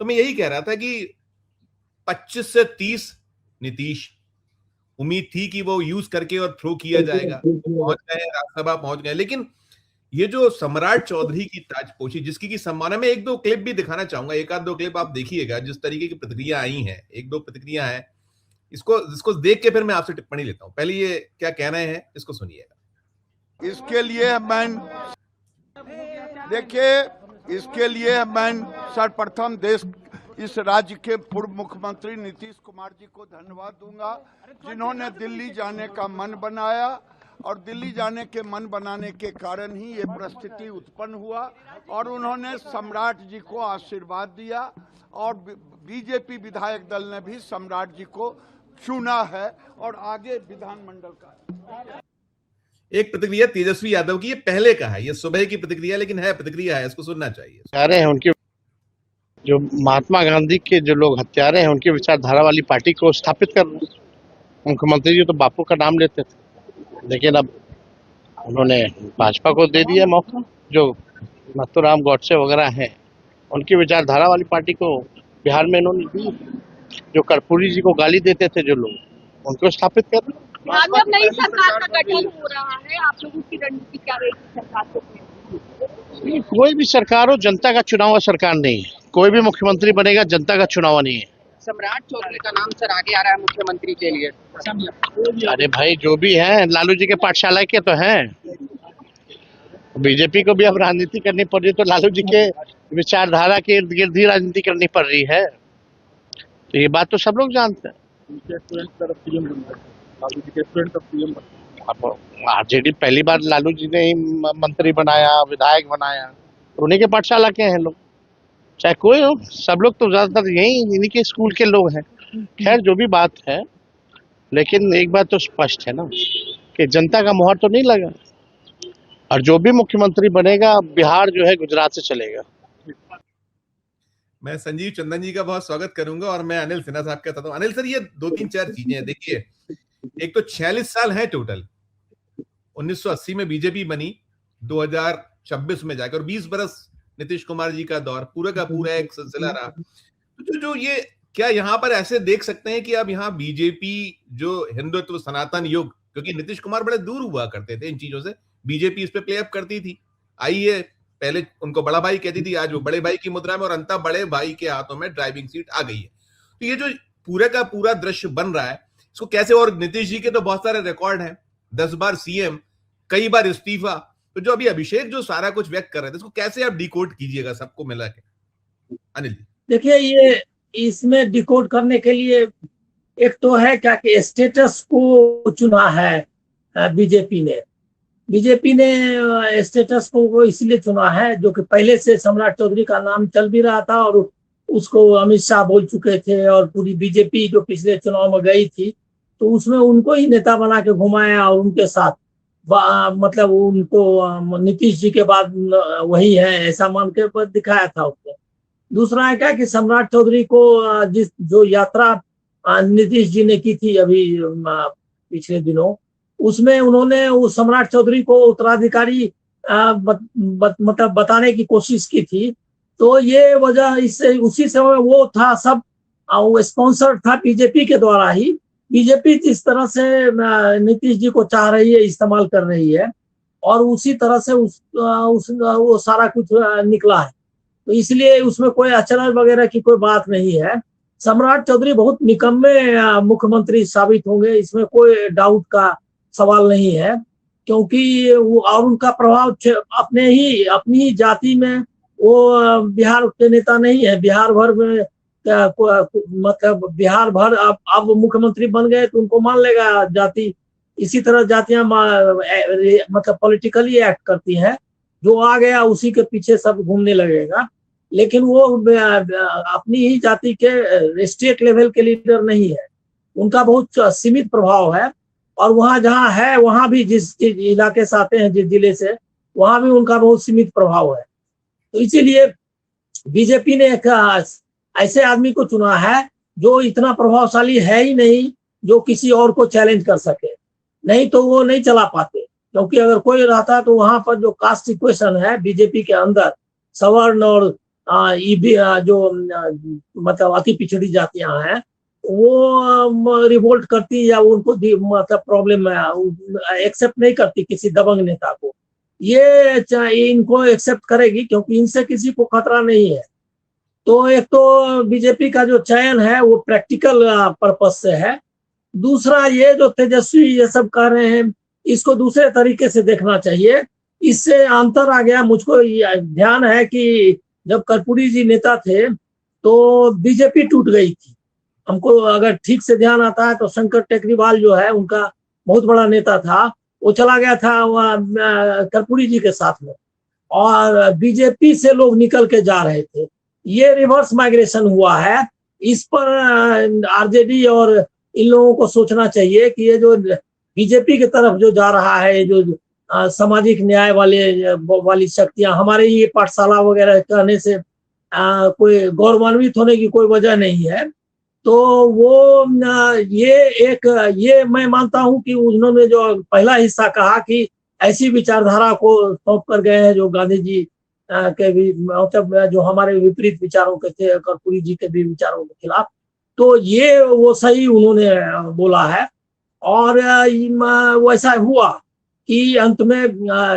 तो मैं यही कह रहा था कि 25 से 30 नीतीश, उम्मीद थी कि वो यूज करके और थ्रो किया जाएगा, पहुंच गए, राज्यसभा पहुंच गए। लेकिन ये जो सम्राट चौधरी की ताजपोशी, जिसकी की सम्मान में एक दो क्लिप भी दिखाना चाहूंगा, एक आध दो क्लिप आप देखिएगा, जिस तरीके की प्रतिक्रिया आई हैं, एक दो प्रतिक्रिया है, इसको देख के फिर मैं आपसे टिप्पणी लेता हूं। पहले ये क्या कह रहे हैं, इसको सुनिएगा। इसके लिए मैं सर्वप्रथम देश इस राज्य के पूर्व मुख्यमंत्री नीतीश कुमार जी को धन्यवाद दूंगा, जिन्होंने दिल्ली जाने का मन बनाया, और दिल्ली जाने के मन बनाने के कारण ही ये परिस्थिति उत्पन्न हुआ, और उन्होंने सम्राट जी को आशीर्वाद दिया, और बीजेपी विधायक दल ने भी सम्राट जी को चुना है, और आगे विधानमंडल का। एक प्रतिक्रिया तेजस्वी यादव की, ये पहले का है, ये सुबह की प्रतिक्रिया, लेकिन है प्रतिक्रिया है, इसको सुनना चाहिए। कह रहे हैं उनके जो महात्मा गांधी के जो लोग हत्यारे हैं, उनकी विचारधारा वाली पार्टी को स्थापित कर रहे हैं। मुख्यमंत्री जी तो बापू का नाम लेते थे, लेकिन अब उन्होंने भाजपा को दे दिया मौका। जो नाथूराम गौडसे वगैरह हैं, उनकी विचारधारा वाली पार्टी को बिहार में इन्होंने दी। जो कर्पूरी जी को गाली देते थे जो लोग, उनको स्थापित कर रहे हैं। जब नई सरकार का गठन हो रहा है, आप लोगों की रणनीति क्या रहेगी सरकार को? कोई भी सरकार हो, जनता का चुनाव हुआ सरकार नहीं है। कोई भी मुख्यमंत्री बनेगा, जनता का चुनाव नहीं है। सम्राट चौधरी का नाम सर आगे आ रहा है मुख्यमंत्री के लिए। अरे भाई, जो भी है लालू जी के पाठशाला के तो हैं। बीजेपी को भी अब राजनीति करनी पड़ रही है, तो लालू जी के विचारधारा के इर्द गिर्द ही राजनीति करनी पड़ रही है। तो ये बात तो सब लोग जानते हैं। आरजेडी पहली बार लालू जी ने ही मंत्री बनाया, विधायक बनाया, तो उन्हीं के पाठशाला के हैं लोग। चाहे कोई हो, सब लोग तो ज्यादातर यही इन्हीं के स्कूल के लोग हैं। खैर, जो भी बात है, लेकिन एक बात तो स्पष्ट है ना कि जनता का मोहर तो नहीं लगा, और जो भी मुख्यमंत्री बनेगा, बिहार जो है गुजरात से चलेगा। मैं संजीव चंदन जी का बहुत स्वागत करूंगा, और मैं अनिल सिन्हा साहब कहता हूँ। अनिल सर, ये 2-3-4 चीजें हैं। देखिए, एक तो 46 साल है टोटल, 1980 में बीजेपी बनी, 2026 में जाकर, 20 बरस नीतीश कुमार जी का दौर पूरा का पूरा एक सिलसिला रहा। तो जो ये क्या यहाँ पर ऐसे देख सकते हैं कि अब यहाँ बीजेपी जो हिंदुत्व सनातन युग, क्योंकि नीतीश कुमार बड़े दूर हुआ करते थे इन चीजों से, बीजेपी इस पे प्ले अप करती थी। आइए, पहले उनको बड़ा भाई कहती थी, आज वो बड़े भाई की मुद्रा में, और अंततः बड़े भाई के हाथों में ड्राइविंग सीट आ गई है। तो ये जो पूरे का पूरा दृश्य बन रहा है, इसको कैसे, और नीतीश जी के तो बहुत सारे रिकॉर्ड हैं, 10 बार सीएम, कई बार इस्तीफा। तो जो अभी अभिषेक जो सारा कुछ व्यक्त कर रहे थे, इसको कैसे आप डिकोड कीजिएगा सबको मिला के, अनिल जी? देखिए, ये इसमें डिकोड करने के लिए एक तो है क्या कि स्टेटस को चुना है बीजेपी ने स्टेटस को इसलिए चुना है, जो कि पहले से सम्राट चौधरी का नाम चल भी रहा था, और उसको अमित शाह बोल चुके थे, और पूरी बीजेपी जो पिछले चुनाव में गई थी, तो उसमें उनको ही नेता बना के घुमाया, और उनके साथ मतलब उनको नीतीश जी के बाद वही है ऐसा मान के दिखाया था उसको। दूसरा है क्या कि सम्राट चौधरी को जो यात्रा नीतीश जी ने की थी अभी पिछले दिनों, उसमें उन्होंने उस सम्राट चौधरी को उत्तराधिकारी मतलब बताने की कोशिश की थी। तो ये वजह इससे उसी समय वो था, सब स्पॉन्सर था बीजेपी के द्वारा ही। बीजेपी जिस तरह से नीतीश जी को चाह रही है, इस्तेमाल कर रही है, और उसी तरह से वो सारा कुछ निकला है। तो इसलिए उसमें कोई अचरज वगैरह की कोई बात नहीं है। सम्राट चौधरी बहुत निकम्मे मुख्यमंत्री साबित होंगे, इसमें कोई डाउट का सवाल नहीं है, क्योंकि वो और उनका प्रभाव अपनी ही जाति में, वो बिहार के नेता नहीं है, बिहार भर में मतलब बिहार भर अब मुख्यमंत्री बन गए तो उनको मान लेगा जाति। इसी तरह जातियां मतलब पॉलिटिकली एक्ट करती हैं, जो आ गया उसी के पीछे सब घूमने लगेगा। लेकिन वो अपनी ही जाति के स्टेट लेवल के लीडर नहीं है, उनका बहुत सीमित प्रभाव है। और वहां जहां है, वहां भी जिस इलाके से आते हैं, जिस जिले से, वहां भी उनका बहुत सीमित प्रभाव है। तो इसीलिए बीजेपी ने एक ऐसे आदमी को चुना है जो इतना प्रभावशाली है ही नहीं, जो किसी और को चैलेंज कर सके। नहीं तो वो नहीं चला पाते, क्योंकि अगर कोई रहता तो वहां पर जो कास्ट इक्वेशन है बीजेपी के अंदर, सवर्ण और जो मतलब अति पिछड़ी जातियां हैं वो रिवोल्ट करती या उनको मतलब प्रॉब्लम एक्सेप्ट नहीं करती किसी दबंग नेता को। ये इनको एक्सेप्ट करेगी क्योंकि इनसे किसी को खतरा नहीं है। तो एक तो बीजेपी का जो चयन है वो प्रैक्टिकल पर्पस से है। दूसरा ये जो तेजस्वी ये सब कर रहे हैं इसको दूसरे तरीके से देखना चाहिए। इससे अंतर आ गया। मुझको ध्यान है कि जब कर्पूरी जी नेता थे तो बीजेपी टूट गई थी। हमको अगर ठीक से ध्यान आता है तो शंकर टेकरीवाल जो है उनका बहुत बड़ा नेता था, वो चला गया था कर्पूरी जी के साथ में और बीजेपी से लोग निकल के जा रहे थे। ये रिवर्स माइग्रेशन हुआ है। इस पर आरजेडी और इन लोगों को सोचना चाहिए कि ये जो बीजेपी की तरफ जो जा रहा है, जो सामाजिक न्याय वाली शक्तियां, हमारे ये पाठशाला वगैरह कहने से कोई गौरवान्वित होने की कोई वजह नहीं है। तो वो ये मैं मानता हूं कि उन्होंने जो पहला हिस्सा कहा कि ऐसी विचारधारा को सौंप कर गए हैं जो गांधी जी के भी मतलब जो हमारे विपरीत विचारों के थे, कर्पूरी जी के भी विचारों के खिलाफ, तो ये वो सही उन्होंने बोला है। और वैसा हुआ कि अंत में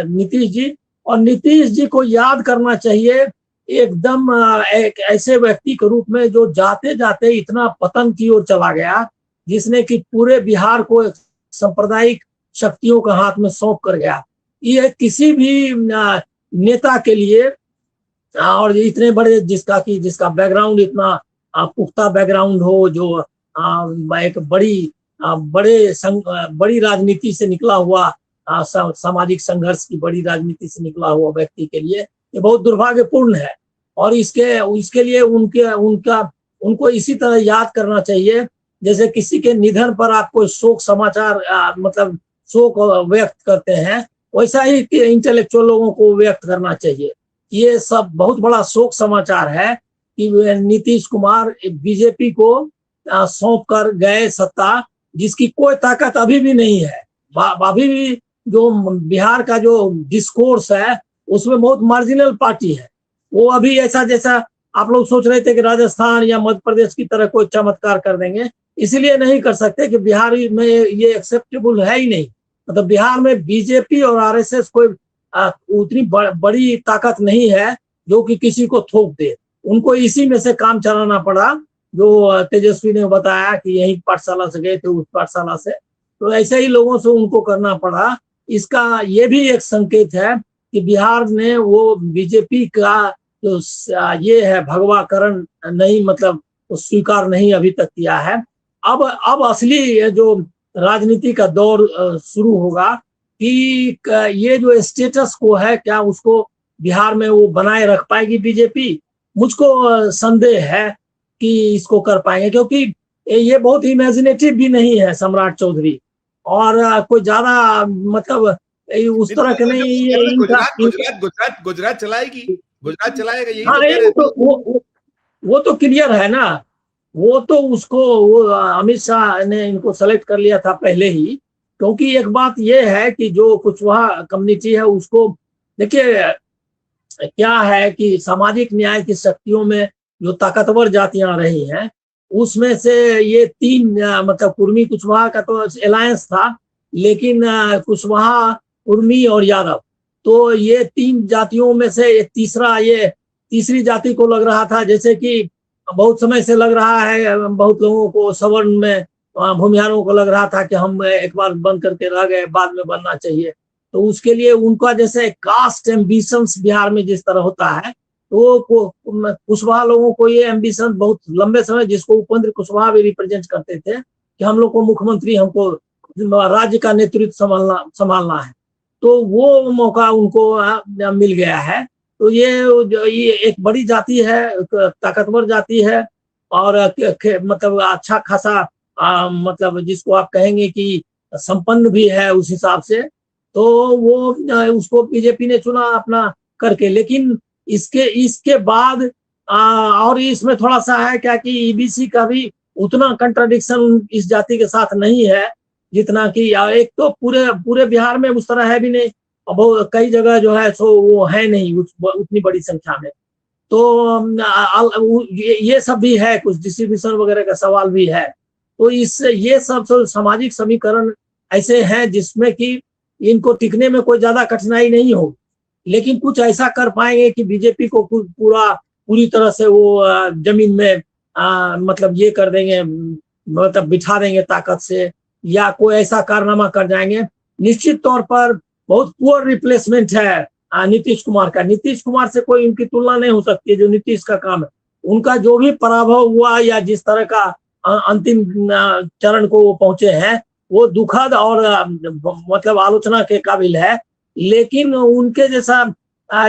नीतीश जी को याद करना चाहिए एकदम एक ऐसे व्यक्ति के रूप में जो जाते जाते इतना पतन की ओर चला गया, जिसने कि पूरे बिहार को सांप्रदायिक शक्तियों के हाथ में सौंप कर गया। ये किसी भी नेता के लिए और इतने बड़े जिसका बैकग्राउंड इतना पुख्ता बैकग्राउंड हो, जो एक बड़ी राजनीति से निकला हुआ, सामाजिक संघर्ष की बड़ी राजनीति से निकला हुआ व्यक्ति के लिए ये बहुत दुर्भाग्यपूर्ण है। और इसके लिए उनको इसी तरह याद करना चाहिए जैसे किसी के निधन पर आप कोई शोक समाचार मतलब शोक व्यक्त करते हैं, वैसा ही इंटेलेक्चुअल लोगों को व्यक्त करना चाहिए। ये सब बहुत बड़ा शोक समाचार है कि नीतीश कुमार बीजेपी को सौंप कर गए सत्ता, जिसकी कोई ताकत अभी भी नहीं है। अभी भी जो बिहार का जो डिस्कोर्स है उसमें बहुत मार्जिनल पार्टी है। वो अभी ऐसा जैसा आप लोग सोच रहे थे कि राजस्थान या मध्य प्रदेश की तरह कोई चमत्कार कर देंगे, इसलिए नहीं कर सकते कि बिहार में ये एक्सेप्टेबल है ही नहीं। मतलब बिहार में बीजेपी और आरएसएस कोई उतनी बड़ी ताकत नहीं है जो कि किसी को थोप दे। उनको इसी में से काम चलाना पड़ा, जो तेजस्वी ने बताया कि यही पाठशाला से गए थे, उस पाठशाला से, तो ऐसे ही लोगों से उनको करना पड़ा। इसका ये भी एक संकेत है कि बिहार ने वो बीजेपी का जो ये है भगवाकरण नहीं, मतलब स्वीकार नहीं अभी तक किया है। अब असली जो राजनीति का दौर शुरू होगा कि ये जो स्टेटस को है क्या उसको बिहार में वो बनाए रख पाएगी बीजेपी। मुझको संदेह है कि इसको कर पाएंगे, क्योंकि ये बहुत इमेजिनेटिव भी नहीं है सम्राट चौधरी, और कोई ज्यादा मतलब उस तरह के नहीं। गुजरात चलाएगी, गुजरात चलाएगा, यही हाँ, तो वो तो क्लियर है ना। वो तो वो अमित शाह ने इनको सेलेक्ट कर लिया था पहले ही, क्योंकि एक बात ये है कि जो कुशवाहा कम्युनिटी है उसको देखिए क्या है कि सामाजिक न्याय की शक्तियों में जो ताकतवर जातियां रही हैं उसमें से ये तीन मतलब कुर्मी कुशवाहा का तो अलायंस था, लेकिन कुशवाहा, कुर्मी और यादव, तो ये तीन जातियों में से तीसरी जाति को लग रहा था, जैसे कि बहुत समय से लग रहा है बहुत लोगों को, सवर्ण में भूमिहारों को लग रहा था कि हम एक बार बंद करके रह गए, बाद में बनना चाहिए। तो उसके लिए उनका जैसे कास्ट एम्बिशंस बिहार में जिस तरह होता है, तो कुशवाहा लोगों को ये एम्बिशन बहुत लंबे समय, जिसको उपेंद्र कुशवाहा भी रिप्रेजेंट करते थे कि हम लोग को मुख्यमंत्री, हमको राज्य का नेतृत्व संभालना है, तो वो मौका उनको मिल गया है। तो ये एक बड़ी जाति है, ताकतवर जाति है, और मतलब अच्छा खासा मतलब जिसको आप कहेंगे कि संपन्न भी है उस हिसाब से, तो वो उसको बीजेपी ने चुना अपना करके। लेकिन इसके बाद और इसमें थोड़ा सा है क्या कि ईबीसी का भी उतना कंट्राडिक्शन इस जाति के साथ नहीं है जितना कि एक तो पूरे बिहार में उस तरह है भी नहीं, और कई जगह जो है सो वो है नहीं उतनी बड़ी संख्या में। तो ये सब भी है, कुछ डिस्ट्रीब्यूशन वगैरह का सवाल भी है। तो ये सब सामाजिक समीकरण ऐसे हैं जिसमें कि इनको टिकने में कोई ज्यादा कठिनाई नहीं हो, लेकिन कुछ ऐसा कर पाएंगे कि बीजेपी को पूरी तरह से वो जमीन में मतलब ये कर देंगे, मतलब बिठा देंगे ताकत से, या कोई ऐसा कारनामा कर जाएंगे। निश्चित तौर पर बहुत पुअर रिप्लेसमेंट है नीतीश कुमार का। नीतीश कुमार से कोई उनकी तुलना नहीं हो सकती है, जो नीतीश का काम है। उनका जो भी पराभव हुआ या जिस तरह का अंतिम चरण को वो पहुंचे हैं, वो दुखद और मतलब आलोचना के काबिल है। लेकिन उनके जैसा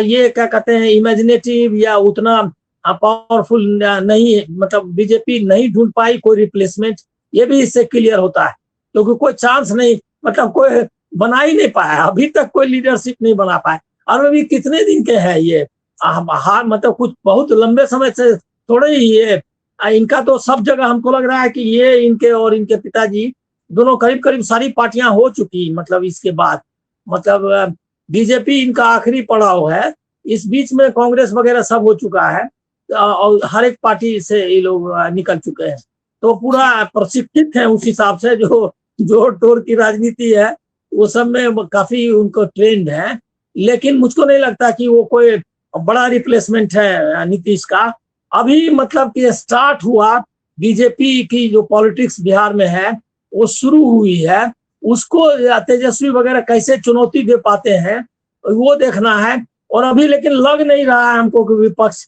ये क्या कहते हैं इमेजिनेटिव या उतना पावरफुल नहीं, मतलब बीजेपी नहीं ढूंढ पाई कोई रिप्लेसमेंट, ये भी इससे क्लियर होता है। क्योंकि कोई चांस नहीं, मतलब कोई बना ही नहीं पाया अभी तक, कोई लीडरशिप नहीं बना पाए। और अभी कितने दिन के हैं ये, मतलब कुछ बहुत लंबे समय से थोड़े ही ये इनका तो सब जगह हमको लग रहा है कि ये इनके और इनके पिताजी दोनों करीब करीब सारी पार्टियां हो चुकी, मतलब इसके बाद मतलब बीजेपी इनका आखिरी पड़ाव है। इस बीच में कांग्रेस वगैरह सब हो चुका है और हर एक पार्टी से ये लोग निकल चुके हैं। तो पूरा प्रशिक्षित है उस हिसाब से, जो टोर की राजनीति है वो सब में काफी उनको ट्रेंड है। लेकिन मुझको नहीं लगता कि वो कोई बड़ा रिप्लेसमेंट है नीतीश का। अभी मतलब कि स्टार्ट हुआ, बीजेपी की जो पॉलिटिक्स बिहार में है वो शुरू हुई है, उसको तेजस्वी वगैरह कैसे चुनौती दे पाते हैं वो देखना है। और अभी लेकिन लग नहीं रहा है हमको कि विपक्ष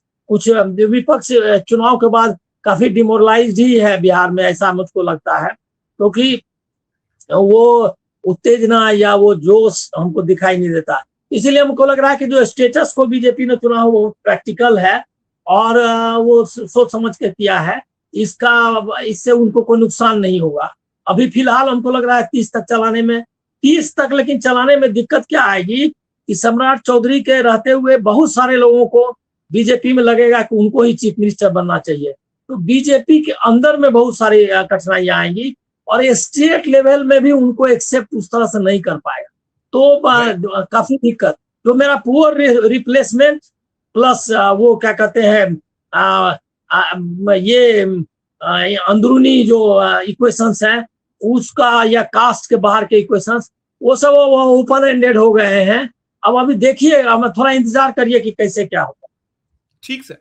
चुनाव के बाद काफी डिमोरलाइज्ड ही है बिहार में, ऐसा मुझको लगता है। क्योंकि वो उत्तेजना या वो जोश हमको दिखाई नहीं देता। इसीलिए हमको लग रहा है कि जो स्टेटस को बीजेपी ने चुना वो प्रैक्टिकल है और वो सोच समझ के किया है। इससे उनको कोई नुकसान नहीं होगा। अभी फिलहाल हमको लग रहा है 30 तक चलाने में, 30 तक, लेकिन चलाने में दिक्कत क्या आएगी कि सम्राट चौधरी के रहते हुए बहुत सारे लोगों को बीजेपी में लगेगा कि उनको ही चीफ मिनिस्टर बनना चाहिए। तो बीजेपी के अंदर में बहुत सारी कठिनाइयां आएंगी और ये स्टेट लेवल में भी उनको एक्सेप्ट उस तरह से नहीं कर पाएगा। तो काफी दिक्कत। तो मेरा पुअर रिप्लेसमेंट प्लस वो क्या कहते हैं ये अंदरूनी जो इक्वेशंस हैं उसका, या कास्ट के बाहर के इक्वेशंस, वो सब ओपन एंडेड हो गए हैं। अब अभी देखिए, अब थोड़ा इंतजार करिए कि कैसे क्या होगा। ठीक से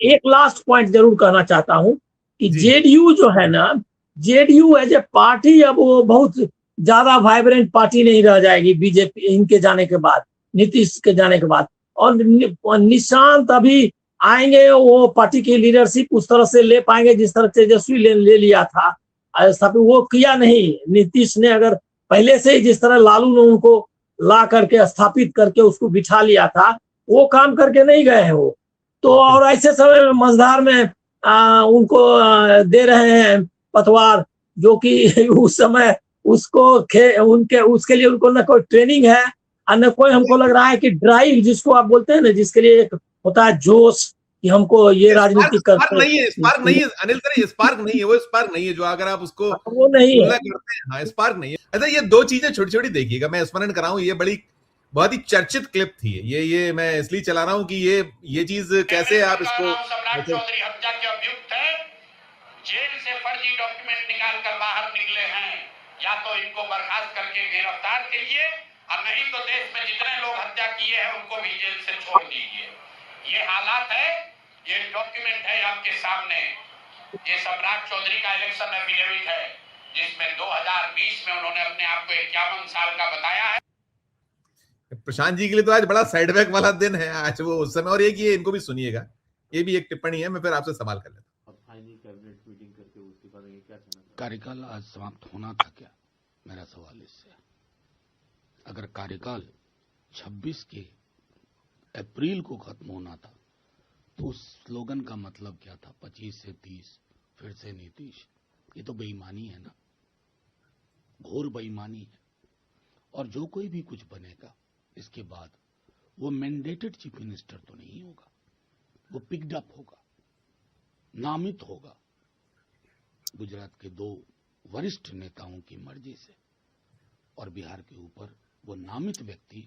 एक लास्ट पॉइंट जरूर कहना चाहता हूं कि जेडीयू जो है ना, जेडीयू एज ए पार्टी अब वो बहुत ज्यादा वाइब्रेंट पार्टी नहीं रह जाएगी बीजेपी इनके जाने के बाद, नीतीश के जाने के बाद। और निशांत अभी आएंगे, वो पार्टी की लीडरशिप उस तरह से ले पाएंगे जिस तरह तेजस्वी ले लिया था। वो किया नहीं नीतीश ने। अगर पहले से ही जिस तरह लालू ने उनको ला करके स्थापित करके उसको बिठा लिया था, वो काम करके नहीं गए हैं वो तो। और ऐसे समय में मझधार में उनको दे रहे हैं पतवार, जो कि उस समय उसके लिए उनको न कोई ट्रेनिंग है और न कोई, हमको लग रहा है कि ड्राइव जिसको आप बोलते हैं ना, जिसके लिए एक होता है जोश कि हमको ये राजनीति करते हैं। स्पार्क नहीं है अनिल सर, ये स्पार्क नहीं है, वो स्पार्क नहीं है जो अगर आप उसको वो नहीं है। करते हैं। हाँ, स्पार्क नहीं है। अच्छा, ये दो चीजें छोटी छोटी देखिएगा, मैं स्मरण कराऊं, ये बड़ी बहुत ही चर्चित क्लिप थी। ये मैं इसलिए चला रहा हूं कि ये चीज कैसे आप इसको, सम्राट चौधरी हत्या के अभियुक्त है, जेल से फर्जी डॉक्यूमेंट निकाल कर बाहर निकले हैं। या तो इनको बर्खास्त करके गिरफ्तार कीजिए और नहीं तो देश में जितने लोग हत्या किए हैं उनको भी जेल से छोड़ दीजिए। ये हालात है, ये डॉक्यूमेंट है आपके सामने। ये सम्राट चौधरी का इलेक्शन एफिडेविट है जिसमें 2020 में उन्होंने अपने आप को 51 साल का बताया है। प्रशांत जी के लिए तो आज बड़ा साइडबैक वाला दिन है आज, वो उस समय। और एक ये इनको भी सुनिएगा, ये भी एक टिप्पणी है, मैं फिर आपसे सवाल कर लेता हूं। कार्यकाल आज समाप्त होना था क्या, मेरा सवाल इससे। अगर कार्यकाल 26 के अप्रैल को खत्म होना था तो उस स्लोगन का मतलब क्या था, 25 से 30 फिर से नीतीश? ये तो बेईमानी है ना, घोर बेईमानी है। और जो कोई भी कुछ बनेगा इसके बाद वो मैंडेटेड चीफ मिनिस्टर तो नहीं होगा, वो पिक्ड अप होगा, नामित होगा गुजरात के 2 वरिष्ठ नेताओं की मर्जी से। और बिहार के ऊपर वो नामित व्यक्ति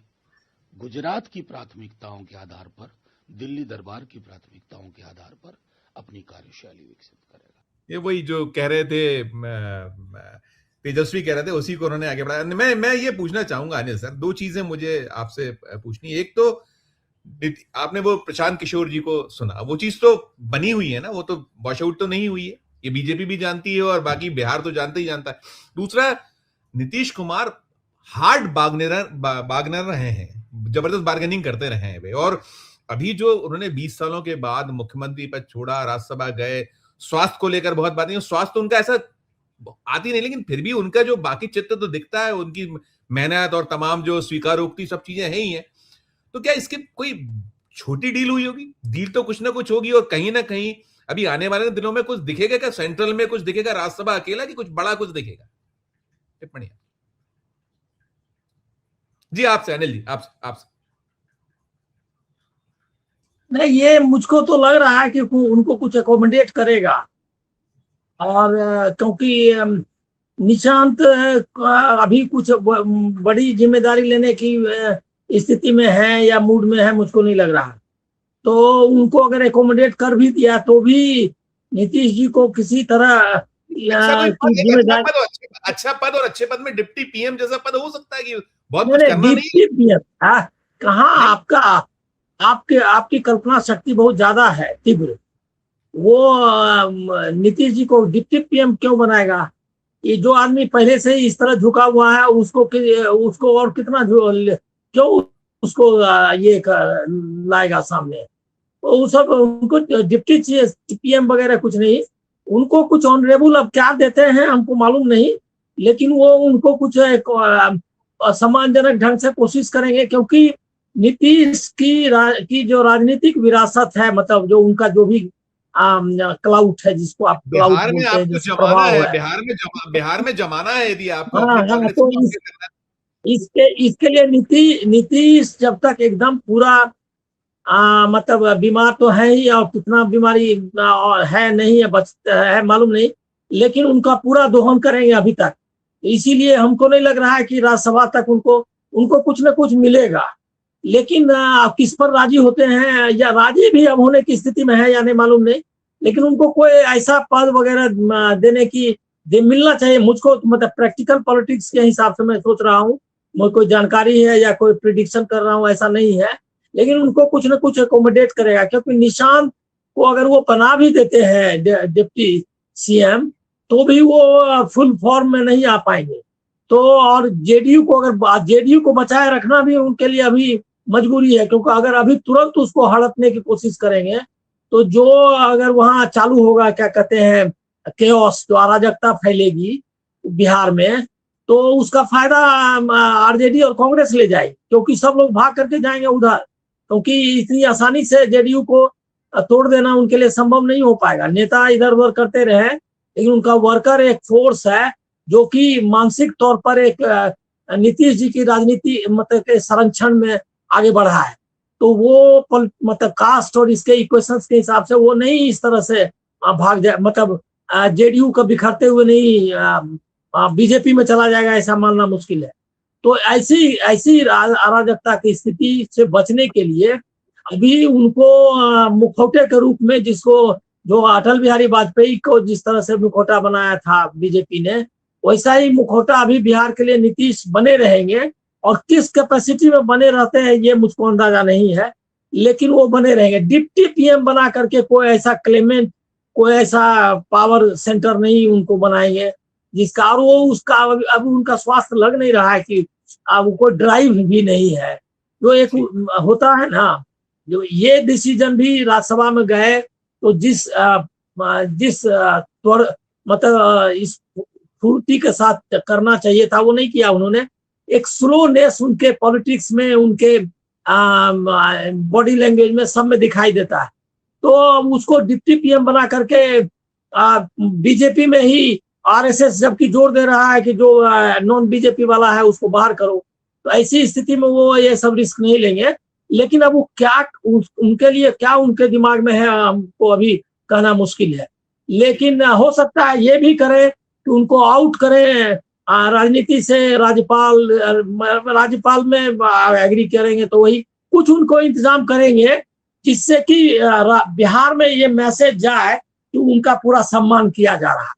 गुजरात की प्राथमिकताओं के आधार पर दिल्ली दरबार की प्राथमिकताओं के आधार पर अपनी कार्यशैली विकसित करेगा। ये वही जो कह रहे थे तेजस्वी कह रहे थे, उसी को उन्होंने आगे बढ़ाया। मैं ये पूछना चाहूंगा अनिल सर, दो चीजें मुझे आपसे पूछनी। एक तो आपने वो प्रशांत किशोर जी को सुना, वो चीज तो बनी हुई है ना, वो तो वॉश आउट तो नहीं हुई है, ये बीजेपी भी जानती है और बाकी बिहार तो जानते ही जानता है। दूसरा, नीतीश कुमार हार्ड बार्गनर रहे हैं, जबरदस्त बार्गेनिंग करते रहे हैं वे, और अभी जो उन्होंने 20 सालों के बाद मुख्यमंत्री पद छोड़ा, राज्यसभा गए, स्वास्थ्य को लेकर बहुत बात नहीं, स्वास्थ्य तो उनका ऐसा आती नहीं, लेकिन फिर भी उनका जो बाकी चित्र तो दिखता है, उनकी मेहनत और तमाम जो स्वीकारोक्ति सब चीजें हैं ही हैं। तो क्या इसकी कोई छोटी डील हुई होगी? डील तो कुछ ना कुछ होगी, और कहीं ना कहीं अभी आने वाले दिनों में कुछ दिखेगा क्या? सेंट्रल में कुछ दिखेगा, राज्यसभा अकेला, कि कुछ बड़ा कुछ दिखेगा? टिप्पणी जी आपसे, अनिल जी, आपसे। नहीं, ये मुझको तो लग रहा है कि उनको कुछ अकोमोडेट करेगा, और क्योंकि निशांत अभी कुछ बड़ी जिम्मेदारी लेने की स्थिति में है या मूड में है, मुझको नहीं लग रहा। तो उनको अगर एकोमोडेट कर भी दिया तो भी नीतीश जी को किसी तरह अच्छा पद और अच्छे पद में डिप्टी पीएम जैसा पद हो सकता है कि बहुत कुछ करना नहीं। कहाँ आपकी कल्पना शक्ति बहुत ज्यादा है, तीव्र। वो नीतीश जी को डिप्टी पीएम क्यों बनाएगा? ये जो आदमी पहले से ही इस तरह झुका हुआ है, उसको और कितना क्यों उसको ये लाएगा सामने? वो सब उनको डिप्टी पीएम वगैरह कुछ नहीं, उनको कुछ ऑनरेबल अब क्या देते हैं हमको मालूम नहीं, लेकिन वो उनको कुछ सम्मानजनक ढंग से कोशिश करेंगे, क्योंकि नीतीश की जो राजनीतिक विरासत है, मतलब जो उनका जो भी क्लाउड है, जिसको आप क्लाउड बोलते हैं, जिस प्रभाव है बिहार में जमाना है, यदि आपको तो इसके लिए नीतीश जब तक एकदम पूरा मतलब बीमार तो है ही, और कितना बीमारी है नहीं है मालूम नहीं, लेकिन उनका पूरा दोहन करेंगे अभी तक। इसीलिए हमको नहीं लग रहा है कि राज्यसभा तक उनको कुछ न कुछ मिलेगा। लेकिन किस पर राजी होते हैं, या राजी भी अब होने की स्थिति में है या नहीं मालूम नहीं, लेकिन उनको कोई ऐसा पद वगैरह देने की मिलना चाहिए मुझको। मतलब प्रैक्टिकल पॉलिटिक्स के हिसाब से मैं सोच रहा हूँ, मुझे कोई जानकारी है या कोई प्रिडिक्शन कर रहा हूँ ऐसा नहीं है, लेकिन उनको कुछ न कुछ अकोमोडेट करेगा। क्योंकि निशांत को अगर वो बना भी देते हैं डिप्टी सीएम, तो भी वो फुल फॉर्म में नहीं आ पाएंगे। तो और जेडीयू को बचाए रखना भी उनके लिए अभी मजबूरी है, क्योंकि अगर अभी तुरंत उसको हड़पने की कोशिश करेंगे तो जो अगर वहां चालू होगा, क्या कहते हैं, केओस, जो अराजकता फैलेगी बिहार में, तो उसका फायदा आरजेडी और कांग्रेस ले जाएगी, क्योंकि सब लोग भाग करके जाएंगे उधर। क्योंकि इतनी आसानी से जेडीयू को तोड़ देना उनके लिए संभव नहीं हो पाएगा। नेता इधर उधर करते रहे, लेकिन उनका वर्कर एक फोर्स है जो कि मानसिक तौर पर एक नीतीश जी की राजनीति मतलब के संरक्षण में आगे बढ़ा है। तो वो मतलब कास्ट और इसके इक्वेशंस के हिसाब से वो नहीं इस तरह से भाग जाए, मतलब जेडीयू को बिखरते हुए नहीं बीजेपी में चला जाएगा, ऐसा मानना मुश्किल है। तो ऐसी अराजकता की स्थिति से बचने के लिए अभी उनको मुखौटे के रूप में, जो अटल बिहारी वाजपेयी को जिस तरह से मुखौटा बनाया था बीजेपी ने, वैसा ही मुखौटा अभी बिहार के लिए नीतीश बने रहेंगे। और किस कैपेसिटी में बने रहते हैं ये मुझको अंदाजा नहीं है, लेकिन वो बने रहेंगे। डिप्टी पीएम बना करके कोई ऐसा क्लेमेंट, कोई ऐसा पावर सेंटर नहीं उनको बनाएंगे जिसका, और वो उसका अब उनका स्वास्थ्य लग नहीं रहा है कि अब कोई ड्राइव भी नहीं है। जो एक होता है ना, जो ये डिसीजन भी राज्यसभा में गए तो जिस मतलब इस फुर्ती के साथ करना चाहिए था वो नहीं किया उन्होंने। एक स्लोनेस उनके पॉलिटिक्स में, उनके बॉडी लैंग्वेज में, सब में दिखाई देता है। तो उसको डिप्टी पीएम बना करके बीजेपी में ही आरएसएस जबकि जोर दे रहा है कि जो नॉन बीजेपी वाला है उसको बाहर करो, तो ऐसी स्थिति में वो ये सब रिस्क नहीं लेंगे। लेकिन अब वो क्या उनके लिए क्या उनके दिमाग में है हमको अभी कहना मुश्किल है। लेकिन हो सकता है ये भी करे कि उनको आउट करें राजनीति से, राज्यपाल में एग्री करेंगे तो वही कुछ उनको इंतजाम करेंगे जिससे कि बिहार में ये मैसेज जाए कि उनका पूरा सम्मान किया जा रहा है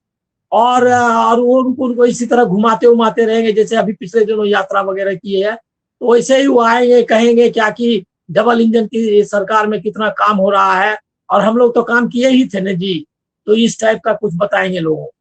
और वो उनको इसी तरह घुमाते उमाते रहेंगे जैसे अभी पिछले दिनों यात्रा वगैरह की है। तो वैसे ही वो आएंगे, कहेंगे क्या कि डबल इंजन की सरकार में कितना काम हो रहा है और हम लोग तो काम किए ही थे ना जी। तो इस टाइप का कुछ बताएंगे लोगों को।